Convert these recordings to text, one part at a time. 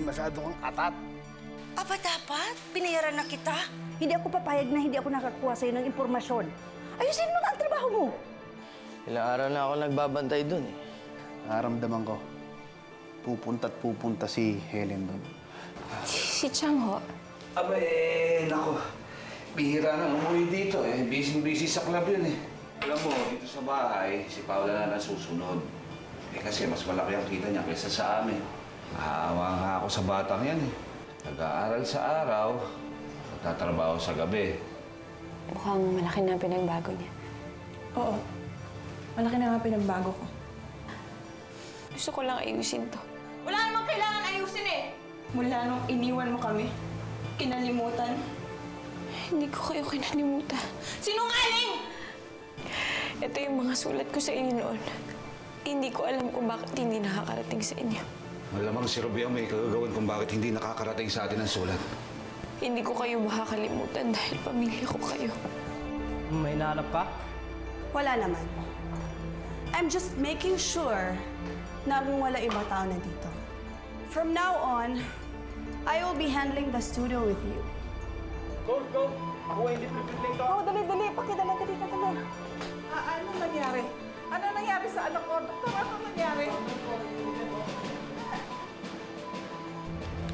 masyado kang atat. Aba dapat? Binayaran na kita? Hindi ako papayag na hindi ako nakakuha sa'yo ng impormasyon. Ayusin mo nga ang trabaho mo. Ilang araw na ako nagbabantay dun eh. Nararamdaman ko, pupunta si Helen doon. Si Chang ho. Aba nako. Bihira na umuwi dito eh. Busy sa club yun eh. Alam mo, dito sa bahay, si Paula na nasusunod. Kasi mas malaki ang kita niya kaysa sa amin. Naawa nga ako sa batang yan eh. Nag-aaral sa araw, nagtatrabaho sa gabi. Mukhang malaki na ang pinagbago niya. Oo. Malaki na nga pinagbago ko. Gusto ko lang ayusin to. Wala namang kailangan ayusin eh! Mula nung iniwan mo kami, kinalimutan. Hindi ko kayo kinalimutan. Sinungaling! Ito yung mga sulat ko sa inyo noon. Hindi ko alam kung bakit hindi nakakarating sa inyo. Malamang si Ruby ang may kagagawan kung bakit hindi nakakarating sa atin ang sulat. Hindi ko kayo makakalimutan dahil pamilya ko kayo. May nahanap ka? Wala naman. I'm just making sure na kung wala ibang tao na dito. From now on, I will be handling the studio with you. Go! Ako hindi pipiling to. Oh, dali. Pakidala, dali. Ano nangyari? Ano nangyari sa anak ko? Doktor, ano nangyari?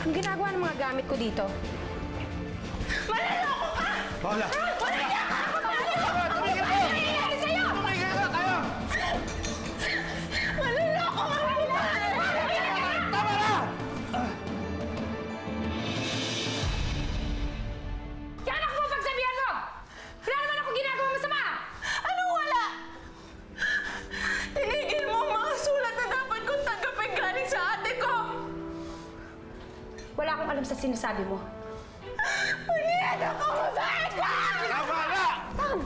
Ang ginagawa ng mga gamit ko dito. Manaloko ka! Paula! Tumigil ka! Tumigil ka! Tumigil ka kayo! Manaloko ka! Tama na! Yan ako mo pagsabihan mo! Wala naman ako ginagawa masama! Anong wala? Tinigil mo ang mga sulat na dapat kong tanggapin galing sa ate ko! Wala akong alam sa sinasabi mo. Paniyan ako mo sa ate! Tama na!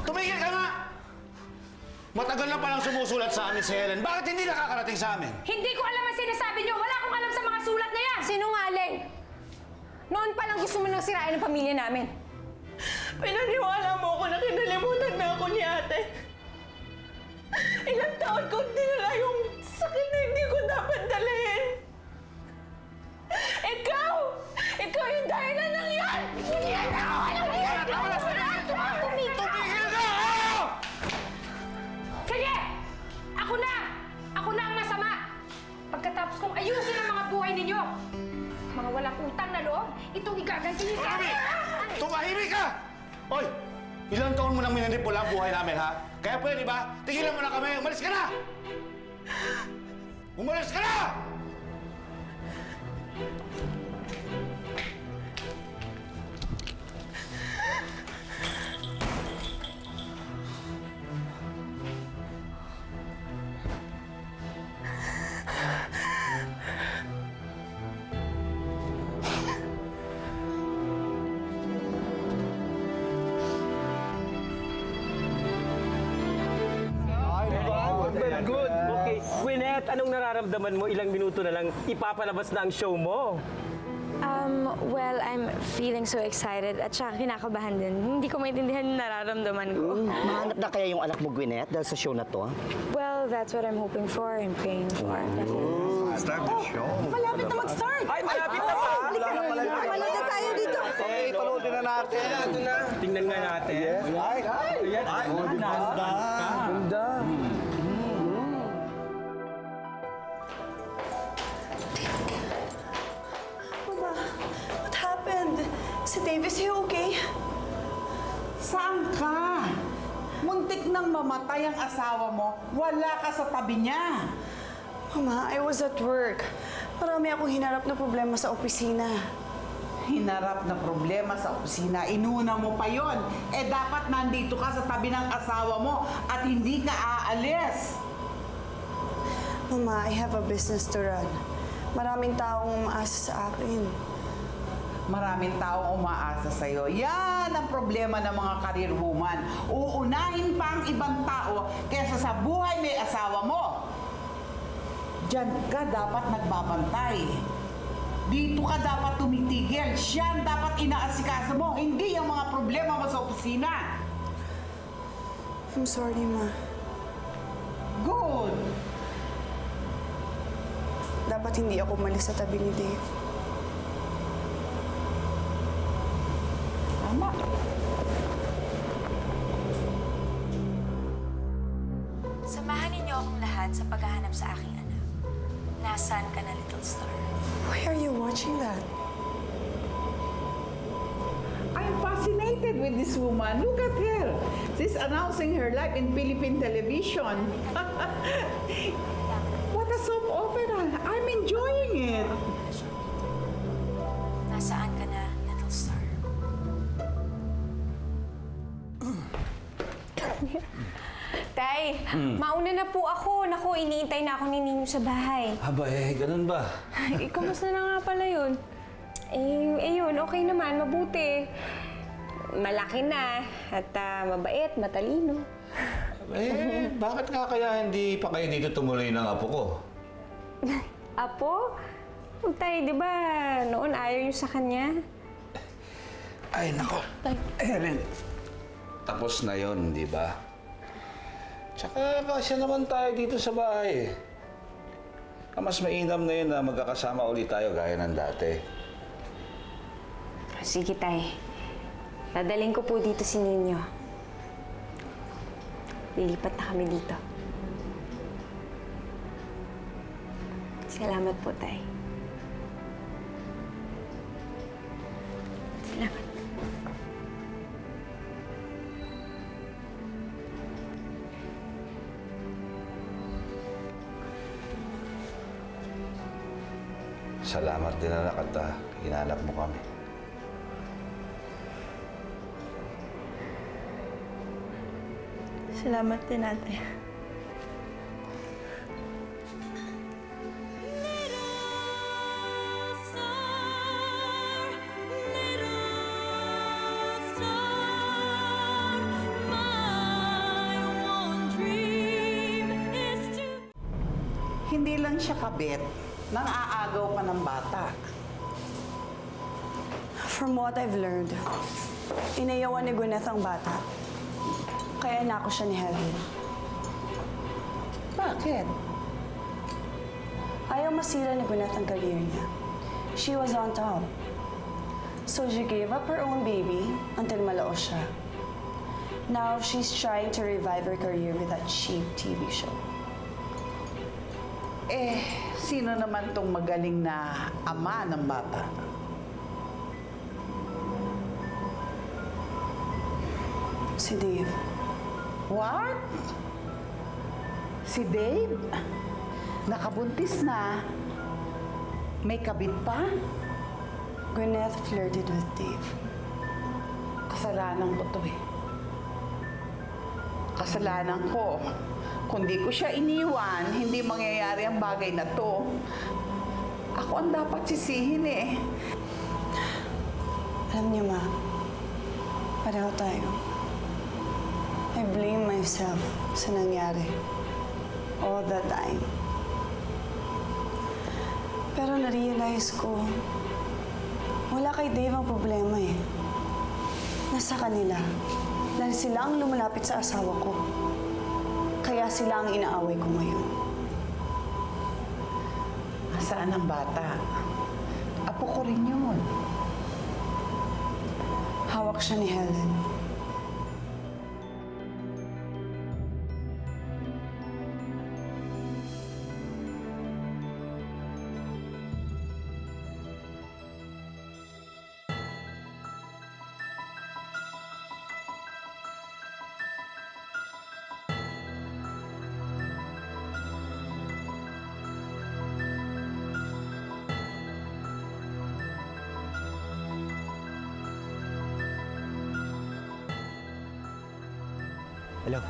Tumigil ka nga! Matagal na palang sumusulat sa amin si Helen. Bakit hindi nakakarating sa amin? Hindi ko alam ang sinasabi niyo! Wala akong alam sa mga sulat na yan! Sinungaling! Noon pa lang gusto mo nang sirain ang pamilya namin. Pinaniwala mo ako na kinalimutan na ako ni ate. Ilang taon kong dinala yung sakit na hindi ko dapat dalhin. Ikaw! Ikaw yung dahilan ng yan! Yan ako! Alam mo yan! Tumigil ka! Sige! Ako na! Ako na ang masama! Pagkatapos kong ayusin ang mga buhay ninyo, mga walang utang na loob, itong igaganti niyo sa akin! Tumahimik ka! Oy! Ilang taon mo nang minanipula ang buhay namin, ha? Kaya pwede ba? Tigilan mo na kami! Umalis ka na! Umalis ka na! Very good. Okay. Gwyneth, anong nararamdaman mo? Ilang minuto na lang ipapalabas na ang show mo. Well, I'm feeling so excited at saka kinakabahan din. Hindi ko maintindihan yung nararamdaman ko. Mahanap na kaya yung anak mo, Gwyneth, dahil sa show na to? Well, that's what I'm hoping for and praying for. Start the show. Malapit na mag-start! Ay, malapit na ba? Wala na tayo dito. Okay, panoodin na natin. Tingnan nga natin. Ay! Ganda! Mama, what happened? Si Dave, is he okay? Saan ka? Muntik nang mamatay ang asawa mo, wala ka sa tabi niya. Mama, I was at work. Marami akong hinarap na problema sa opisina. Hinarap na problema sa opisina, inuna mo pa yon. Dapat nandito ka sa tabi ng asawa mo at hindi ka aalis. Mama, I have a business to run. Maraming taong umaasa sa akin. Maraming taong umaasa sa'yo. Yan ang problema ng mga career woman. Uunahin pa ang ibang tao kaysa sa buhay may asawa mo. Diyan ka dapat nagbabantay. Dito ka dapat tumitigil. Siya ang dapat inaasikaso mo, hindi ang mga problema mo sa opisina. I'm sorry, Ma. Good. Dapat hindi ako umalis sa tabi ni Dave. Samahan ninyo akong lahat sa paghahanap sa aking anak. Nasaan ka na, little star? Why are you watching that? I'm fascinated with this woman. Look at her. She's announcing her life in Philippine television. What a soap opera. I'm enjoying it. Nasaan ka na, little star? Tay, mauna na po ako. Naku, iniintay na ako ni Ninyo sa bahay. Aba ganun ba? Kamusta na nga pala yun? Yun, okay naman, mabuti. Malaki na at mabait, matalino. Bakit nga kaya hindi pa kayo dito tumuloy ng apo ko? Apo? Tay, di ba noon ayaw niyo sa kanya? Ay, nako. Helen. Tapos na yon, di ba? Tsaka kasya naman tayo dito sa bahay. Mas mainam na yun na magkakasama ulit tayo gaya ng dati. Sige, Tay. Dadaling ko po dito si Ninyo. Lilipat na kami dito. Salamat po, Tay. Salamat. Salamat din anak at hinanap mo kami. Salamat din, ate. Hindi lang siya kabit, nang aagaw pa ng bata. From what I've learned, inayawan ni Gwyneth ang bata. Kaya inako siya ni Helen. Bakit? Ayaw masira ni Gwyneth ang career niya. She was on top. So she gave up her own baby until malaos siya. Now she's trying to revive her career with that cheap TV show. Sino naman tong magaling na ama ng bata? Si Dave. What? Si Dave? Nakabuntis na? May kabit pa? Gwyneth flirted with Dave. Kasalanan ko to eh. Kasalanan ko. Kung di ko siya iniwan, hindi mangyayari ang bagay na to. Ako ang dapat sisihin eh. Alam niyo, Ma, pareho tayo. I blame myself sa nangyari. All the time. Pero na-realize ko, wala kay Dave ang problema eh. Nasa kanila. Dahil sila ang lumalapit sa asawa ko. Kaya sila ang inaaway ko ngayon. Saan ang bata? Apo ko rin yun. Hawak siya ni Helen. Hello?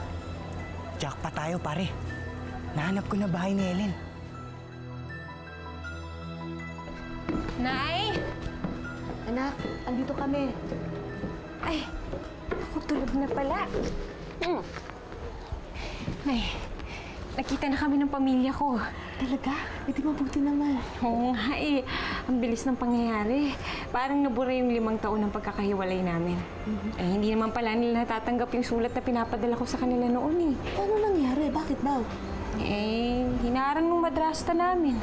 Jackpot tayo, pare. Nahanap ko na bahay ni Helen. Nay! Anak, andito kami. Ay, ako tulog na pala. Nay, nakita na kami ng pamilya ko. Talaga? Hindi mabuti naman. Oo nga eh. Ang bilis ng pangyayari. Parang nabura yung 5 taon ng pagkakahiwalay namin. Hindi naman pala nila natatanggap yung sulat na pinapadala ko sa kanila noon eh. Paano nangyari? Bakit daw? Hinarang ng madrasta namin.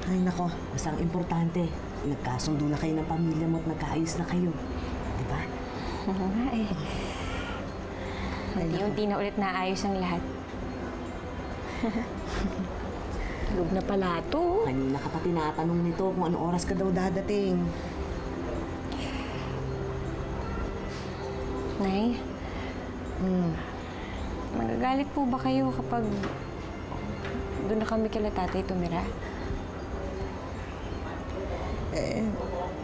Ay nako, basta ang importante, nagkasundo na kayo ng pamilya mo at nagkaayos na kayo. Di ba? Oo nga eh. Unti-unti na ulit naayos ang lahat. Tulog na pala to. Kanina ka pa tinatanong nito kung ano oras ka daw dadating. Nay, magagalit po ba kayo kapag doon na kami kila tatay tumira?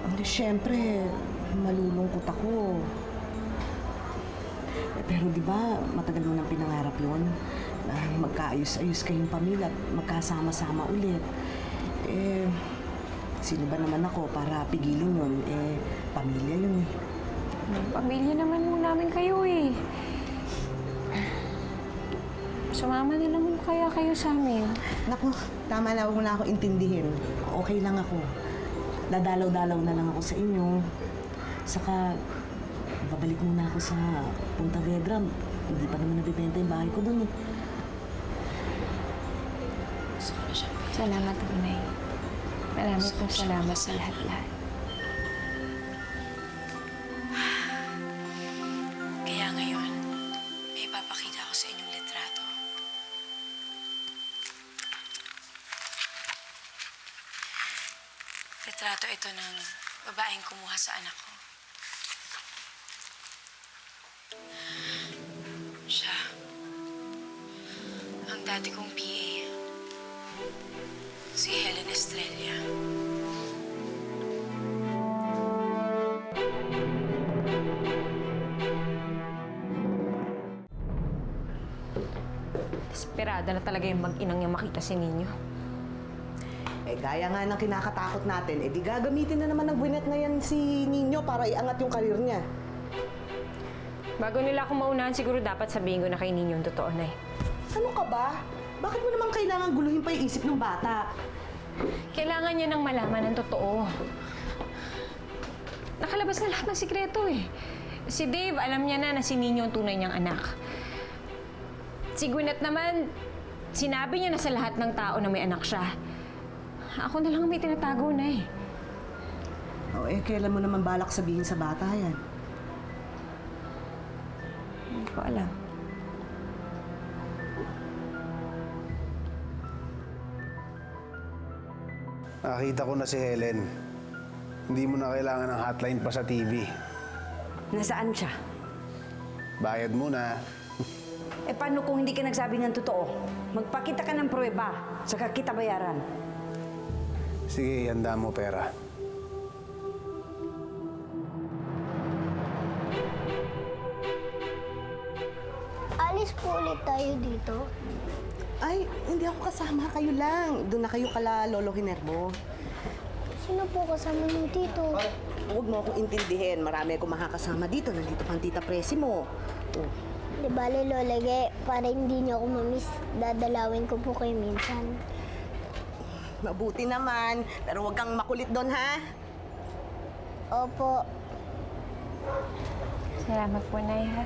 Hindi, syempre, malulungkot ako. Pero di ba, matagal mo nang pinangarap yun? Na magkaayos-ayos kayong pamilya at magkasama-sama ulit. Sino ba naman ako para pigilin yun? Pamilya yun eh. Pamilya naman mo namin kayo eh. Sumama na lang kaya kayo sa amin. Naku, tama na, huwag mo na ako intindihin. Okay lang ako. Dadalaw-dalaw na lang ako sa inyo. Saka, babalik muna ako sa Punta Vedra. Hindi pa naman nabibenta yung bahay ko doon eh. Salamat po, Nay. Maraming po salamat sa lahat-lahat. Kaya ngayon, may ipapakita ko sa inyong litrato. Litrato ito ng babaeng kumuha sa anak ko. Siya, ang dati kong PA, si Helen Estrella. Desperada na talaga yung mag-inang niya makita si Ninyo. Gaya nga ng kinakatakot natin, di gagamitin na naman ng Gwyneth ngayon si Nino para iangat yung karir niya. Bago nila ako maunahan, siguro dapat sabihin ko na kay Ninyo yung totoo, Nay. Ano ka ba? Bakit mo naman kailangan guluhin pa yung isip ng bata? Kailangan niya nang malaman ng totoo. Nakalabas na lahat ng sikreto eh. Si Dave, alam niya na si Ninyo ang tunay niyang anak. Si Gwyneth naman, sinabi niya na sa lahat ng tao na may anak siya. Ako na lang may tinatago na eh. Kailan mo naman balak sabihin sa bata yan? Hindi ko alam. Nakita ko na si Helen. Hindi mo na kailangan ng hotline pa sa TV. Nasaan siya? Bayad mo na. Paano kung hindi ka nagsabi ng totoo? Magpakita ka ng pruweba, saka kita bayaran. Sige, handa mo pera. Alis po ulit tayo dito. Ay, hindi ako kasama. Kayo lang. Doon na kayo kala Lolo Hinermo. Sino po kasama ng tito? Huwag mo akong intindihin. Marami akong makakasama dito. Nandito pang tita Presi mo. Di bale, Lola Ge, para hindi niyo ako mamiss, dadalawin ko po kayo minsan. Mabuti naman. Pero huwag kang makulit doon, ha? Opo. Salamat po, Nay, ha?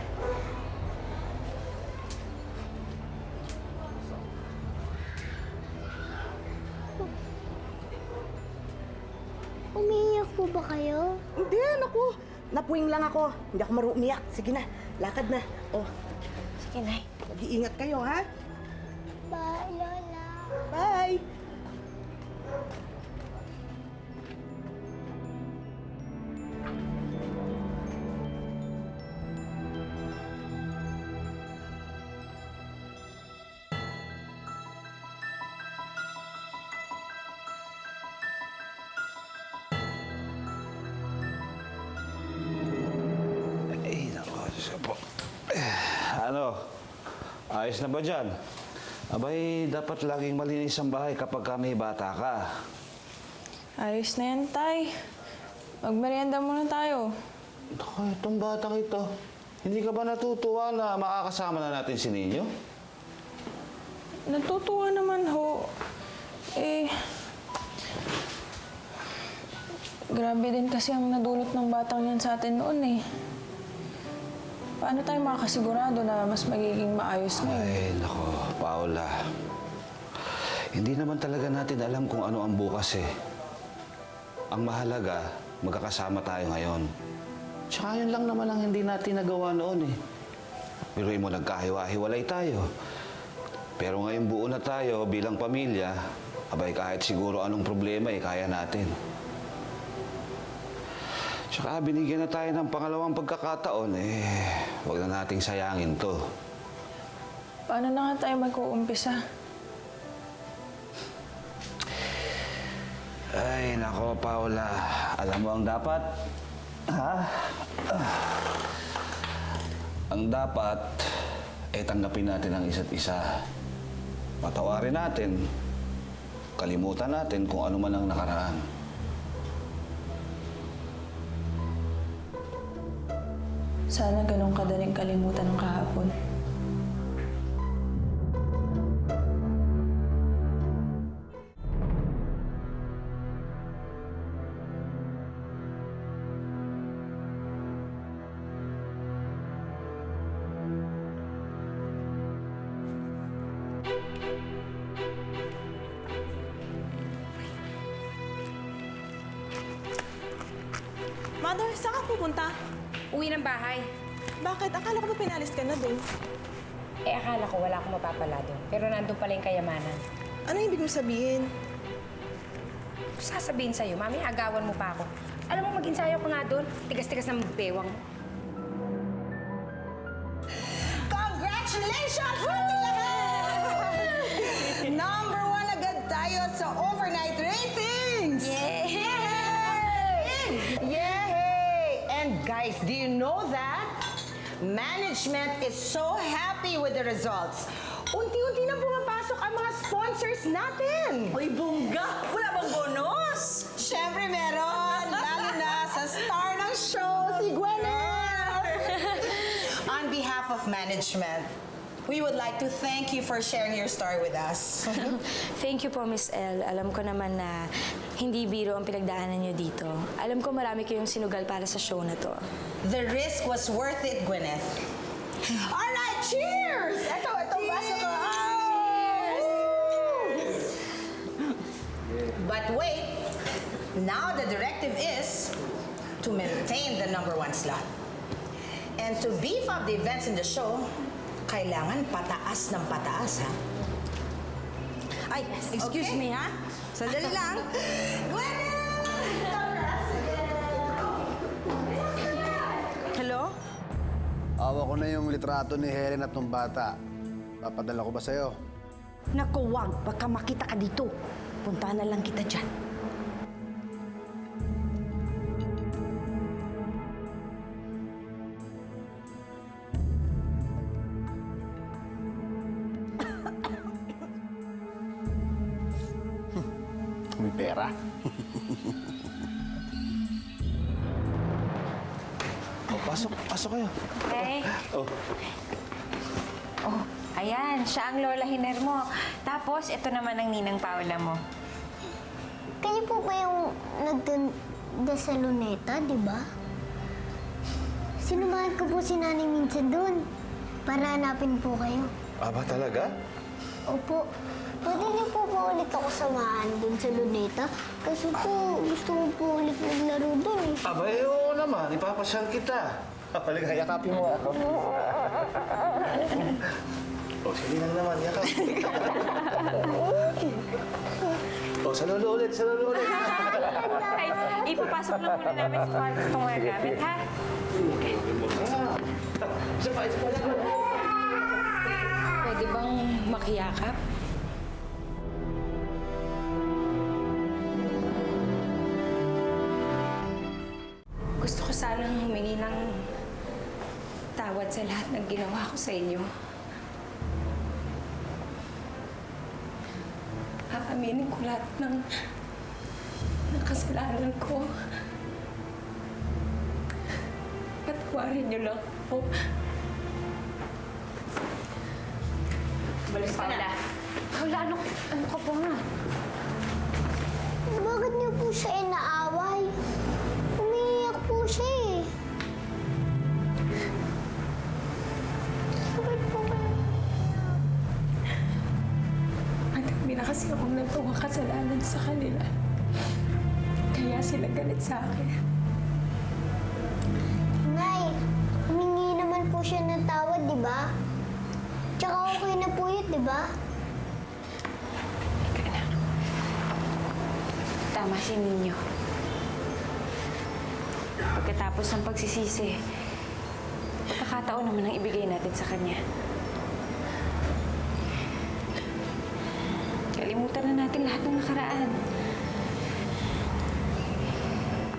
Umiiyak po ba kayo? Hindi, naku. Napuwing lang ako. Hindi ako marumiyak. Sige na, lakad na. Sige, Nay. Mag-iingat kayo, ha? Bye, Lola. Bye! Ano? Ayos na ba dyan? Abay, dapat laging malinis ang bahay kapag may bata ka. Ayos na yan, Tay. Magmerienda muna tayo. Naku, itong batang ito. Hindi ka ba natutuwa na makakasama na natin si Ninyo? Natutuwa naman ho. Grabe din kasi ang nadulot ng batang yan sa atin noon eh. Paano tayo makakasigurado na mas magiging maayos ngayon? Ay, nako, Paula. Hindi naman talaga natin alam kung ano ang bukas eh. Ang mahalaga, magkakasama tayo ngayon. Tsaka yun lang naman ang hindi natin nagawa noon eh. Biruin mo, nagkahiwa-hiwalay tayo. Pero ngayon buo na tayo bilang pamilya, abay kahit siguro anong problema kaya natin. Tsaka binigyan na tayo ng pangalawang pagkakataon, wag na nating sayangin to. Paano na nga tayo mag-uumpisa? Ay, nako, Paula. Alam mo ang dapat? Ha? Ang dapat, tanggapin natin ang isa't isa. Patawarin natin. Kalimutan natin kung ano man ang nakaraan. Sana ganun kadaling kalimutan ng kahapon. Mother, saan ka pupunta? Uwi ng bahay. Bakit? Akala ko ba pinalis ka na dun? Akala ko wala akong mapapala doon. Pero nandun pala yung kayamanan. Ano ibig mo sabihin? Sasabihin sa'yo, Mami, agawan mo pa ako. Alam mo, mag-ensayo ka nga doon. Tigas-tigas ng bewang mo. Congratulations sa ating lahat! Number 1 agad tayo sa overnight ratings! Yay! Yay! And guys, do you know that? Management is so happy with the results. Unti-unti na pumapasok ang mga sponsors natin. Uy, bongga! Wala bang bonus? Siyempre meron! Lalo na sa star ng show, si Gwyneth! On behalf of management, we would like to thank you for sharing your story with us. Thank you po, Miss Elle. Alam ko naman na hindi biro ang pinagdaanan niyo dito. Alam ko marami kayong sinugal para sa show na to. The risk was worth it, Gwyneth. All right, cheers! Ito, baso ko. Cheers! But wait, now the directive is to maintain the number 1 slot. And to beef up the events in the show, kailangan pataas ng pataas, ha? Ay, excuse me, ha? Sandali lang. Hello? Awa ko na yung litrato ni Helen at nung bata. Papadala ko ba sa'yo? Naku, wag. Baka makita ka dito. Puntahan na lang kita dyan. May pera. Pasok kayo. Okay. Oh. Oh, ayan. Siya ang Lola Hiner mo. Tapos, ito naman ang Ninang Paula mo. Kayo po ba yung nagtunda sa luneta, di ba? Sinumahan ko po si Nanay minsan doon para hanapin po kayo. Aba, talaga? Opo. Pwede niyo po ba ulit ako samahan doon sa luneta? Kasi po, gusto ko po ulit maglaro doon eh. Aba, oo naman. Ipapasyal kita. Halika, yakapin mo ako. Sige lang naman, yakap. Sa lolo ulit. Ay, ipapasok lang muna namin sa kwarto itong mga gamit, ha? Isa pa. Pwede bang makiyakap? Gusto ko sanang humingi ng tawad sa lahat ng ginawa ko sa inyo. Aaminin ko lahat ng kasalanan ko. Patawarin niyo lang ako. Balis ka na. Paula, ano ka ba nga? Bakit niyo po siya inaaway? Umiiyak po siya eh. Bakit po kayo? Madami na kasi akong nagawang kasalanan sa kanila. Kaya sila galit sa akin. Nay, humingi naman po siya ng tawad, di ba? Tsaka okay na po yun, di ba? tama si Ninyo. Pagkatapos ng pagsisisi, pagkakataon naman ang ibigay natin sa kanya. Kalimutan na natin lahat ng nakaraan.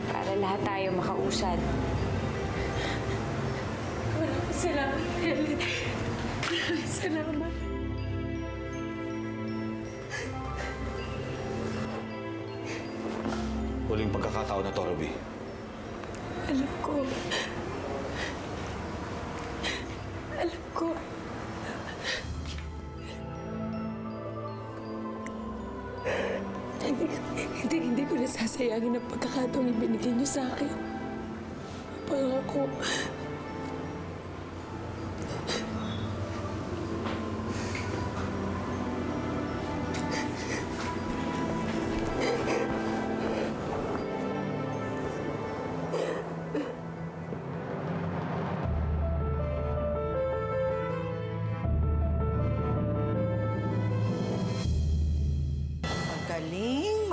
Para lahat tayo makausad. Maraming salamat, Helen. Maraming salamat. Huling pagkakataon na to, Ruby. Alam ko. Alam ko. Hindi ko nasasayangin ang pagkakataong ibinigay niyo sa akin. Pangako.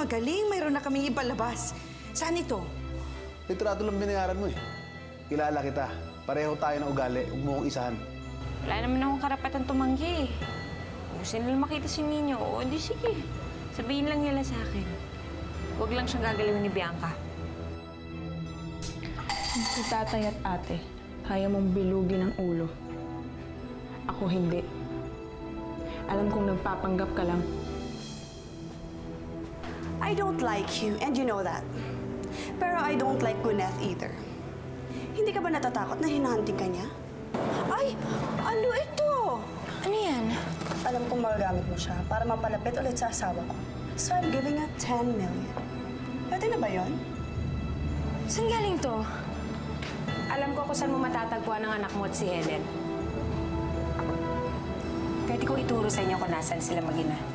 Magaling. Mayroon na kaming ipalabas. Saan ito? Litrato lang binayaran mo eh. Kilala kita. Pareho tayo na ugali. Huwag mo kong isahan. Wala naman akong karapatan tumanggi. Kung gusto nila makita si Ninyo, o di sige. Sabihin lang nila sa akin. Huwag lang siyang gagalawin ni Bianca. Si tatay at ate, kaya mong bilugin ang ulo. Ako hindi. Alam kong nagpapanggap ka lang. I don't like you, and you know that. Pero I don't like Gwyneth either. Hindi ka ba natatakot na hinahunting ka niya? Ay! Ano ito? Ano yan? Alam kong magagamit mo siya para mapalapit ulit sa asawa ko. So I'm giving her 10 million. Pwede na ba yun? Saan galing to? Alam ko kung saan mo matatagpuan ang anak mo at si Helen. Pwede ko ituro sa inyo kung nasaan sila mag-ina.